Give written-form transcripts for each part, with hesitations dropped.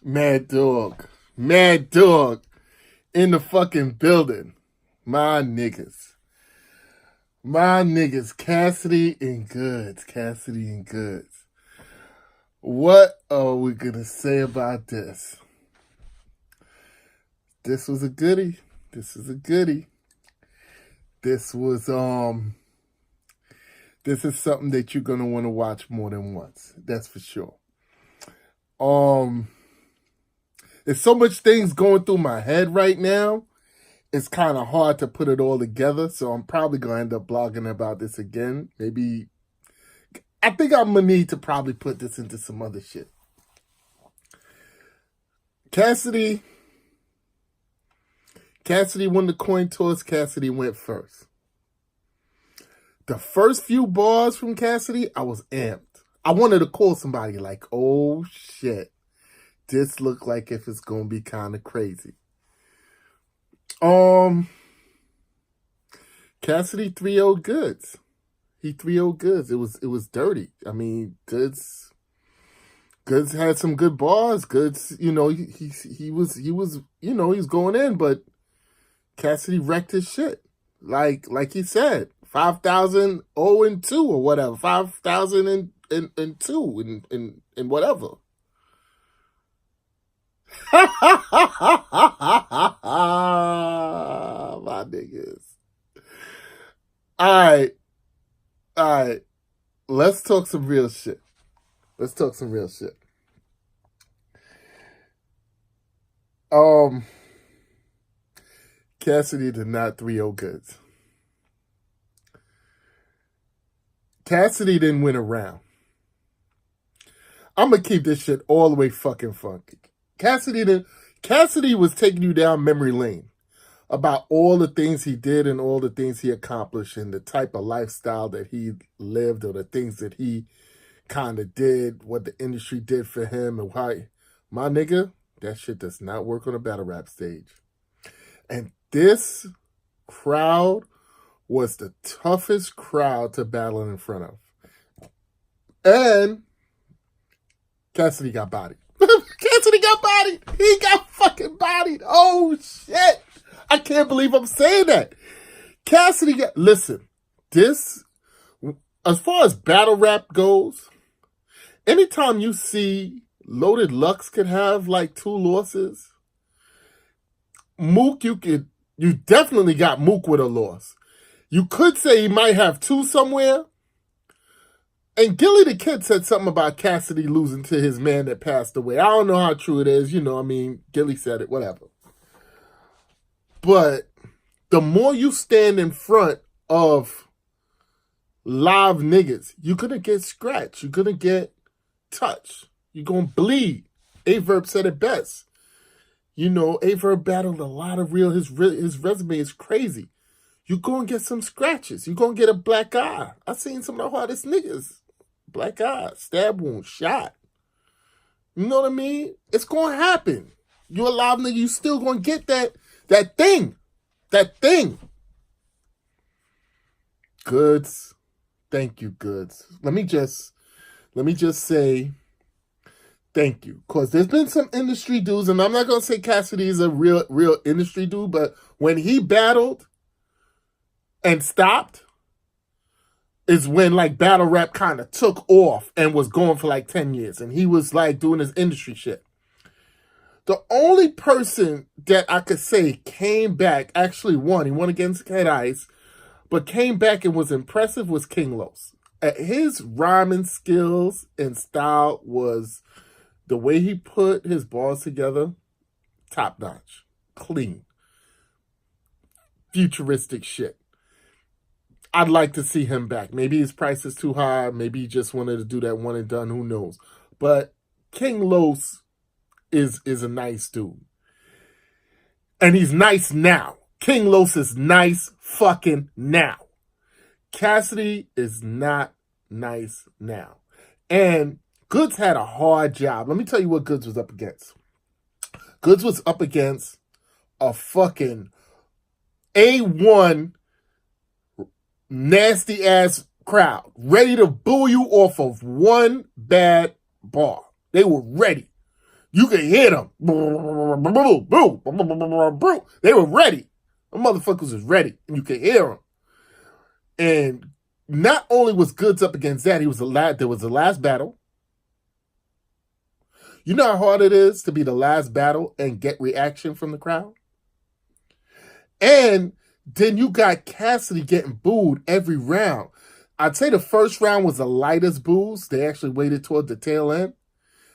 Mad Dog. Mad Dog in the fucking building. My niggas. My niggas. Cassidy and Goodz. Cassidy and Goodz. What are we gonna say about this? This was a goodie. This is a goodie. This was this is something that you're gonna want to watch more than once. That's for sure. There's so much things going through my head right now. It's kind of hard to put it all together, so I'm probably gonna end up blogging about this again. Maybe I think I'm gonna need to probably put this into some other shit. Cassidy won the coin toss. Cassidy went first. The first few bars from Cassidy, I was amped. I wanted to call somebody like, oh shit, this look like if it's gonna be kind of crazy. Cassidy 3-0 Goodz. He 3-0 Goodz. It was dirty. I mean, Goodz had some good bars. Goodz, he was going in, but Cassidy wrecked his shit. Like he said, 5,000 and 2 or whatever, 5,000 and 2 and whatever. My niggas. All right. Let's talk some real shit. Cassidy did not 3-0 Goodz. Cassidy didn't win a round. I'm gonna keep this shit all the way fucking funky. Cassidy was taking you down memory lane about all the things he did and all the things he accomplished and the type of lifestyle that he lived or the things that he kind of did, what the industry did for him and why. My nigga, that shit does not work on a battle rap stage. And this crowd was the toughest crowd to battle in front of. And Cassidy got bodied. Cassidy got bodied. He got fucking bodied. Oh, shit. I can't believe I'm saying that. Cassidy got... Listen, this... As far as battle rap goes, anytime you see Loaded Lux could have like 2 losses, Mook, you definitely got Mook with a loss. You could say he might have 2 somewhere. And Gilly the Kid said something about Cassidy losing to his man that passed away. I don't know how true it is. Gilly said it, whatever. But the more you stand in front of live niggas, you're going to get scratched. You're going to get touched. You're going to bleed. Averb said it best. Averb battled a lot of real. His resume is crazy. You're going to get some scratches. You're going to get a black eye. I've seen some of the hardest niggas. Black eye, stab wound, shot. You know what I mean? It's going to happen. You're a live nigga. You still going to get that thing. That thing. Goodz. Thank you, Goodz. Let me just say thank you. Because there's been some industry dudes, and I'm not going to say Cassidy is a real industry dude, but when he battled and stopped is when like battle rap kind of took off and was going for like 10 years. And he was like doing his industry shit. The only person that I could say came back, actually won. He won against Head Ice, but came back and was impressive was King Los. His rhyming skills and style was the way he put his bars together, top notch, clean, futuristic shit. I'd like to see him back. Maybe his price is too high. Maybe he just wanted to do that one and done. Who knows? But King Los is a nice dude. And he's nice now. King Los is nice fucking now. Cassidy is not nice now. And Goodz had a hard job. Let me tell you what Goodz was up against. Goodz was up against a fucking A1 nasty ass crowd, ready to boo you off of one bad bar. They were ready. You could hear them. They were ready. The motherfuckers was ready. And you could hear them. And not only was Goodz up against that, there was the last battle. You know how hard it is to be the last battle and get reaction from the crowd? And then you got Cassidy getting booed every round. I'd say the first round was the lightest boos. They actually waited toward the tail end.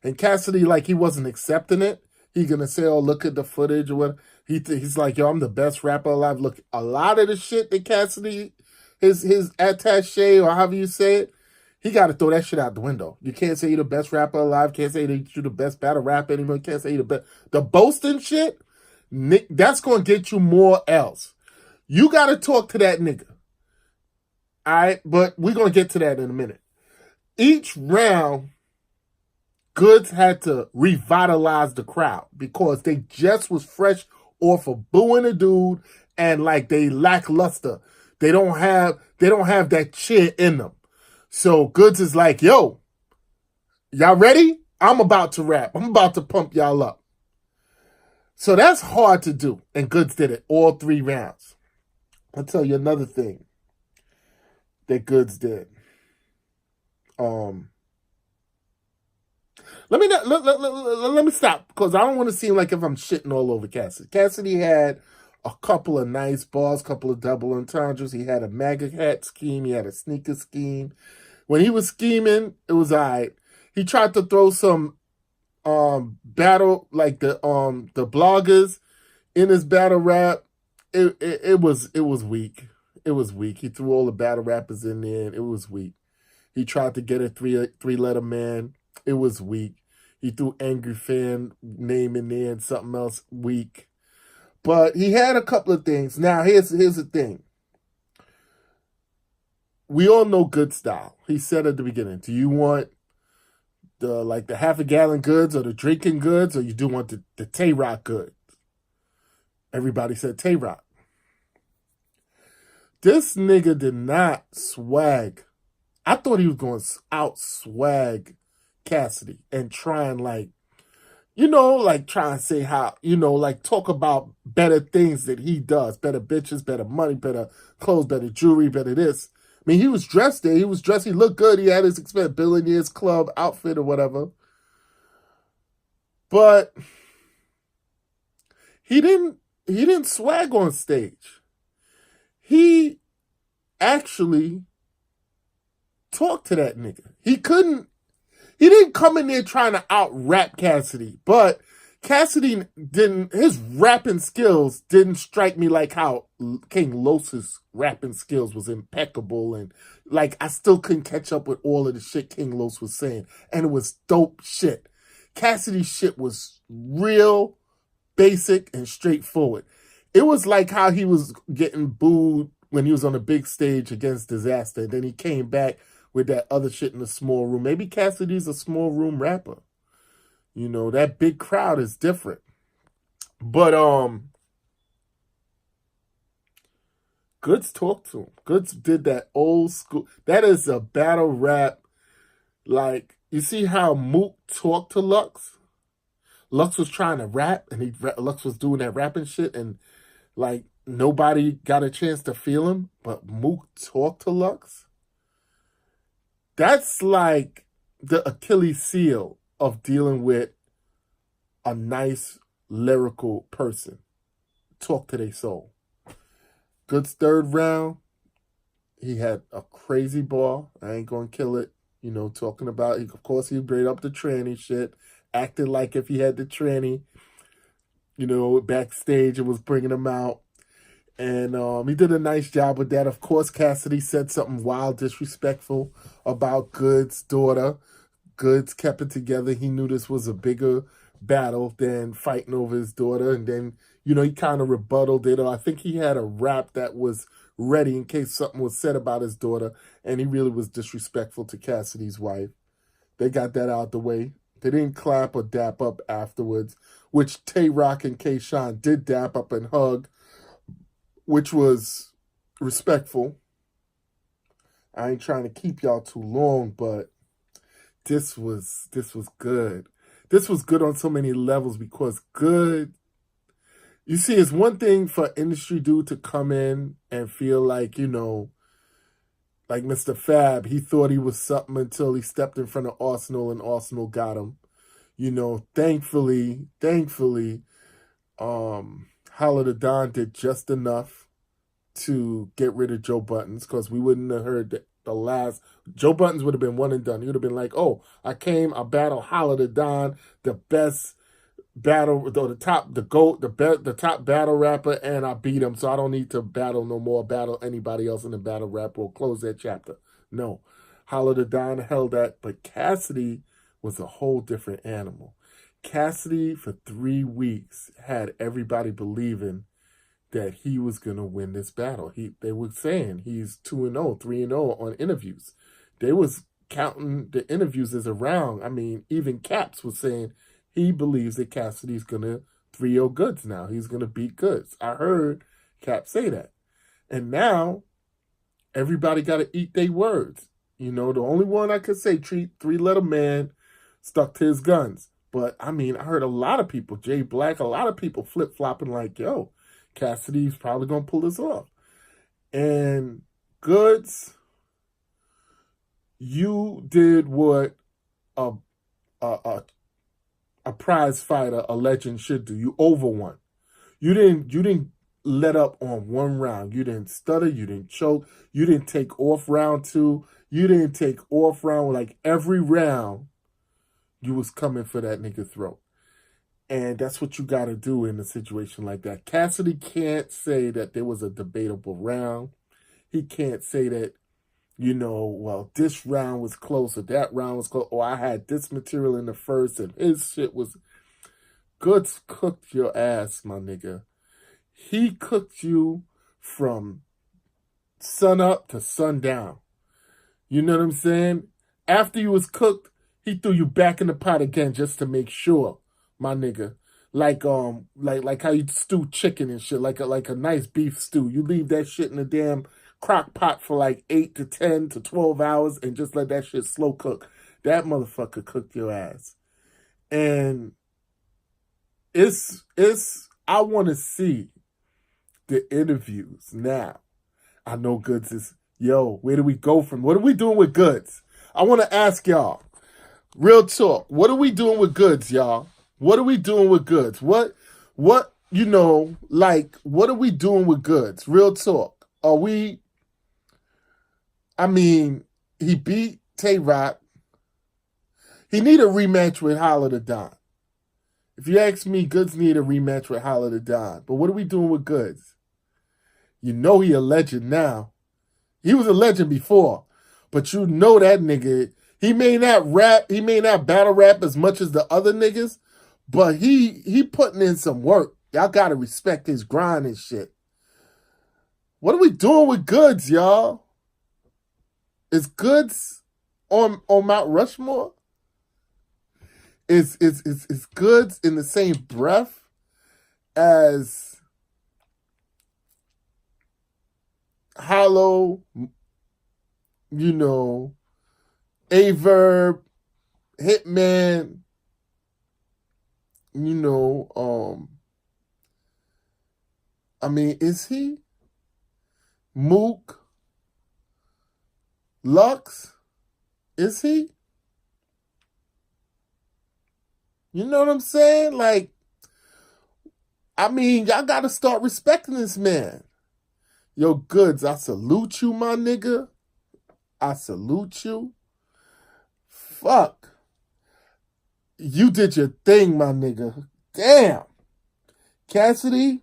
And Cassidy, like, he wasn't accepting it. He gonna say, oh, look at the footage or what. He's like, yo, I'm the best rapper alive. Look, a lot of the shit that Cassidy, his attache or however you say it, he got to throw that shit out the window. You can't say you're the best rapper alive. Can't say that you're the best battle rapper anymore. Can't say you're the best. The boasting shit, that's going to get you more else. You got to talk to that nigga. All right? But we're going to get to that in a minute. Each round, Goodz had to revitalize the crowd because they just was fresh off of booing a dude and like they lackluster. They don't have that cheer in them. So Goodz is like, yo, y'all ready? I'm about to rap. I'm about to pump y'all up. So that's hard to do. And Goodz did it all 3 rounds. I'll tell you another thing that Goodz did. Let me stop because I don't want to seem like if I'm shitting all over Cassidy. Cassidy had a couple of nice balls, couple of double entendres. He had a MAGA hat scheme. He had a sneaker scheme. When he was scheming, it was all right. He tried to throw some battle, like the bloggers in his battle rap. It was weak. It was weak. He threw all the battle rappers in there, and it was weak. He tried to get a three-letter man. It was weak. He threw Angry Fan name in there and something else weak. But he had a couple of things. Now, here's the thing. We all know Goodz style. He said at the beginning, do you want the half a gallon Goodz or the drinking Goodz, or you do want the Tay-Rock Goodz? Everybody said Tay-Rock. This nigga did not swag. I thought he was going to out-swag Cassidy and try and try and say how, talk about better things that he does. Better bitches, better money, better clothes, better jewelry, better this. I mean, he was dressed there. He looked good. He had his billionaires club outfit or whatever. But he didn't swag on stage. He actually talked to that nigga. He didn't come in there trying to out-rap Cassidy, but Cassidy his rapping skills didn't strike me like how King Los's rapping skills was impeccable, and like I still couldn't catch up with all of the shit King Los was saying, and it was dope shit. Cassidy's shit was real basic and straightforward. It was like how he was getting booed when he was on a big stage against Disaster, and then he came back with that other shit in the small room. Maybe Cassidy's a small room rapper. That big crowd is different. But Goodz talked to him. Goodz did that old school. That is a battle rap. Like, you see how Mook talked to Lux? Lux was trying to rap, and Lux was doing that rapping shit, and like nobody got a chance to feel him, but Mook talked to Lux. That's like the Achilles heel of dealing with a nice lyrical person. Talk to their soul. Goodz third round, he had a crazy ball. I ain't gonna kill it. Talking about, of course, he brought up the tranny shit, acted like if he had the tranny, backstage and was bringing him out. And he did a nice job with that. Of course, Cassidy said something wild, disrespectful about Goodz's daughter. Goodz kept it together. He knew this was a bigger battle than fighting over his daughter. And then, he kind of rebutted it. I think he had a rap that was ready in case something was said about his daughter. And he really was disrespectful to Cassidy's wife. They got that out the way. They didn't clap or dap up afterwards, which Tay-Rock and K-Shine did dap up and hug, which was respectful. I ain't trying to keep y'all too long, but this was good. this was good on so many levels because good. You see, it's one thing for industry dude to come in and feel like, like Mr. Fab, he thought he was something until he stepped in front of Arsenal and Arsenal got him. Thankfully, Holla the Don did just enough to get rid of Joe Buttons because we wouldn't have heard the last. Joe Buttons would have been one and done. He would have been like, oh, I battled Holla the Don, the best battle, the top, the GOAT, the top battle rapper, and I beat him, so I don't need to battle no more, battle anybody else in the battle rap. We'll close that chapter. No. Holla the Don held that, but Cassidy was a whole different animal. Cassidy, for 3 weeks, had everybody believing that he was going to win this battle. They were saying he's 2-0, 3-0 on interviews. They was counting the interviews as a round. I mean, even Caps was saying he believes that Cassidy's going to 3-0 Goodz now. He's going to beat Goodz. I heard Cap say that. And now, everybody got to eat their words. The only one I could say, three-letter man, stuck to his guns. But, I mean, I heard a lot of people, Jay Black, a lot of people flip-flopping like, yo, Cassidy's probably going to pull this off. And Goodz, you did what a prize fighter, a legend should do. You overwon. You didn't let up on one round. You didn't stutter. You didn't choke. You didn't take off round 2. You didn't take off round. Like every round, you was coming for that nigga throat. And that's what you got to do in a situation like that. Cassidy can't say that there was a debatable round. He can't say that, well, this round was close or that round was close. Or I had this material in the first and his shit was... Goodz cooked your ass, my nigga. He cooked you from sun up to sundown. You know what I'm saying? After you was cooked, he threw you back in the pot again just to make sure, my nigga. Like how you stew chicken and shit, like a nice beef stew. You leave that shit in a damn crock pot for like 8 to 10 to 12 hours and just let that shit slow cook. That motherfucker cooked your ass. And I want to see the interviews now. I know Goodz is, where do we go from? What are we doing with Goodz? I want to ask y'all, real talk, what are we doing with Goodz, y'all? What are we doing with Goodz? What are we doing with Goodz? Real talk. He beat Tay-Rock. He need a rematch with Holla the Don. If you ask me, Goodz need a rematch with Holla the Don. But what are we doing with Goodz? He a legend now. He was a legend before. But that nigga, he may not rap, he may not battle rap as much as the other niggas, but he putting in some work. Y'all gotta respect his grind and shit. What are we doing with Goodz, y'all? Is Goodz on Mount Rushmore? Is Goodz in the same breath as Hollow, Averb, Hitman, is he? Mook? Lux? Is he? You know what I'm saying? Y'all got to start respecting this man. Yo, Goodz, I salute you, my nigga. I salute you. Fuck. You did your thing, my nigga. Damn. Cassidy,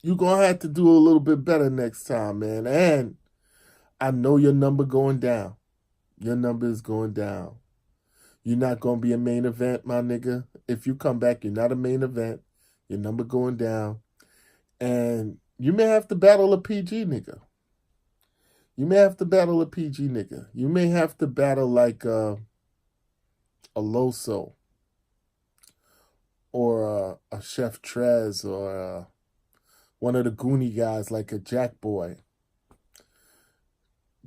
you gonna have to do a little bit better next time, man. And I know your number going down. Your number is going down. You're not gonna be a main event, my nigga. If you come back, you're not a main event. Your number going down. And you may have to battle a PG nigga. You may have to battle a PG nigga. You may have to battle like a Loso or a Chef Trez or one of the Goonie guys like a Jack Boy.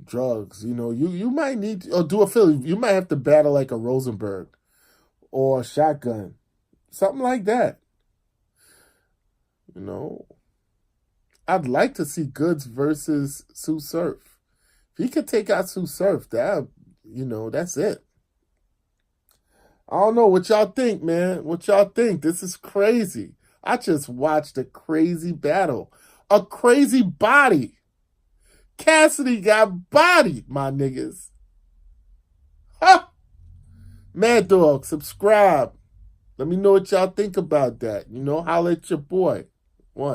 Drugs, you might need to, or do a Philly. You might have to battle like a Rosenberg or shotgun. Something like that. You know, I'd like to see Goodz versus Sue Surf. If he could take out Sue Surf, that's it. I don't know what y'all think, man. What y'all think? This is crazy. I just watched a crazy battle. A crazy body. Cassidy got bodied, my niggas. Huh? Mad Dog, subscribe. Let me know what y'all think about that. Holla at your boy. One.